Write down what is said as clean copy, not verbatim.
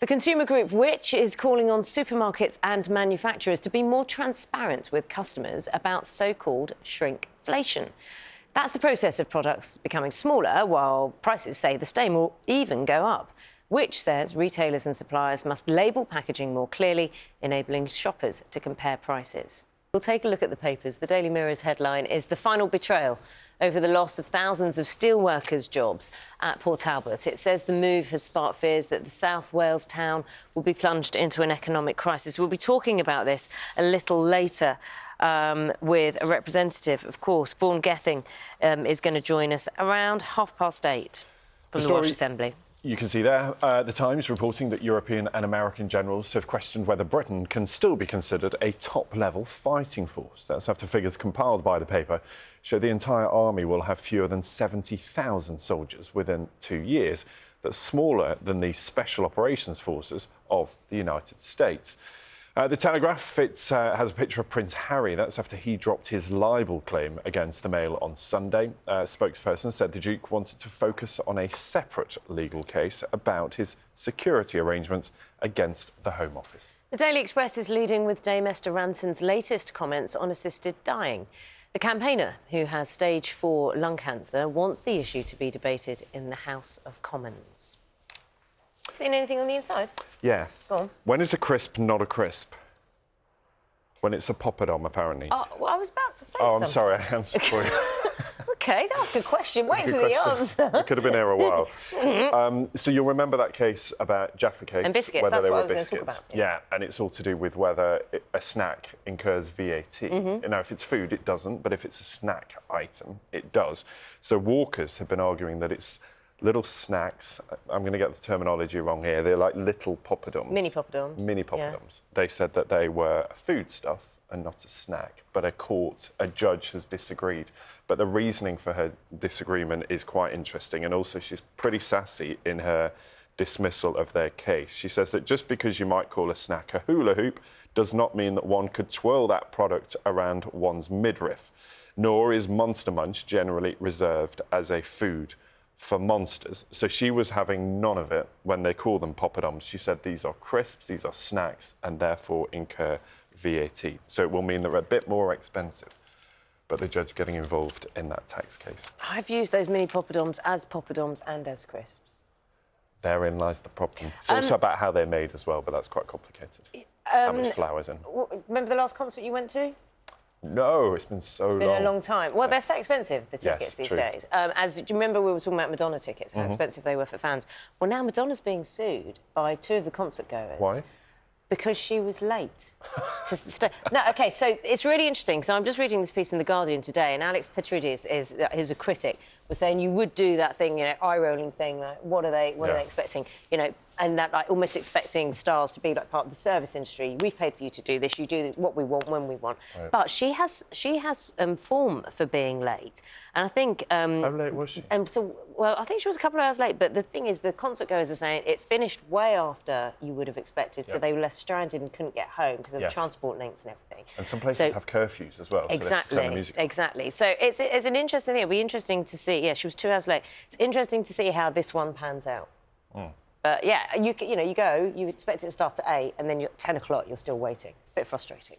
The consumer group Which is calling on supermarkets and manufacturers to be more transparent with customers about so-called shrinkflation. That's the process of products becoming smaller while prices stay the same or even go up. Which says retailers and suppliers must label packaging more clearly, enabling shoppers to compare prices. We'll take a look at the papers. The Daily Mirror's headline is "The Final Betrayal" over the loss of thousands of steelworkers' jobs at Port Talbot. It says the move has sparked fears that the South Wales town will be plunged into an economic crisis. We'll be talking about this a little later with a representative, of course. Vaughan Gething is going to join us around 8:30 from the Welsh Assembly. You can see there, The Times reporting that European and American generals have questioned whether Britain can still be considered a top-level fighting force. That's after figures compiled by the paper show the entire army will have fewer than 70,000 soldiers within 2 years. That's smaller than the Special Operations Forces of the United States. The Telegraph, has a picture of Prince Harry. That's after he dropped his libel claim against the Mail on Sunday. A spokesperson said the Duke wanted to focus on a separate legal case about his security arrangements against the Home Office. The Daily Express is leading with Dame Esther Ranson's latest comments on assisted dying. The campaigner, who has stage 4 lung cancer, wants the issue to be debated in the House of Commons. Seen anything on the inside? Yeah. Go on. When is a crisp not a crisp? When it's a poppadom, apparently. Oh, well, I was about to say something. something. I'm sorry, I answered for you. OK, that's a good question. Wait for the answer. You could have been here a while. So you'll remember that case about Jaffa cakes. And biscuits, whether that's they what were I was biscuits. going to talk about. Yeah, and it's all to do with whether a snack incurs VAT. Now, if it's food, it doesn't, but if it's a snack item, it does. So Walkers have been arguing that it's little snacks. I'm going to get the terminology wrong here. They're like little poppadums. Mini poppadoms. Mini poppadoms. Yeah. They said that they were a foodstuff and not a snack, but a judge has disagreed. But the reasoning for her disagreement is quite interesting, and also she's pretty sassy in her dismissal of their case. She says that just because you might call a snack a hula hoop does not mean that one could twirl that product around one's midriff, nor is Monster Munch generally reserved as a food for monsters. So she was having none of it when they call them poppadoms. She said these are crisps, these are snacks, and therefore incur VAT. So it will mean they're a bit more expensive. But the judge getting involved in that tax case. I've used those mini poppadoms and as crisps. Therein lies the problem. It's also about how they're made as well, but that's quite complicated. How much flour's in. Remember the last concert you went to? No, it's been so long. It's been a long time. Well, they're so expensive, the tickets these true. days. Do you remember we were talking about Madonna tickets, how expensive they were for fans? Well, now Madonna's being sued by 2 of the concert goers. Why? Because she was late to stay. No, OK, so it's really interesting, because I'm just reading this piece in The Guardian today, and Alex Petridis who's a critic, was saying you would do that thing, you know, eye-rolling thing, like, what are they expecting? You know, and that, like, almost expecting stars to be, like, part of the service industry. We've paid for you to do this. You do what we want when we want. Right. But she has form for being late. And I think... how late was she? Well, I think she was a couple of hours late. But the thing is, the concert goers are saying it finished way after you would have expected. So they were left stranded and couldn't get home because of transport links and everything. And some places have curfews as well. Exactly, so exactly. So it's an interesting thing. It'll be interesting to see. Yeah, she was 2 hours late. It's interesting to see how this one pans out. But yeah, you know, you expect it to start at 8, and then at 10 o'clock you're still waiting. It's a bit frustrating.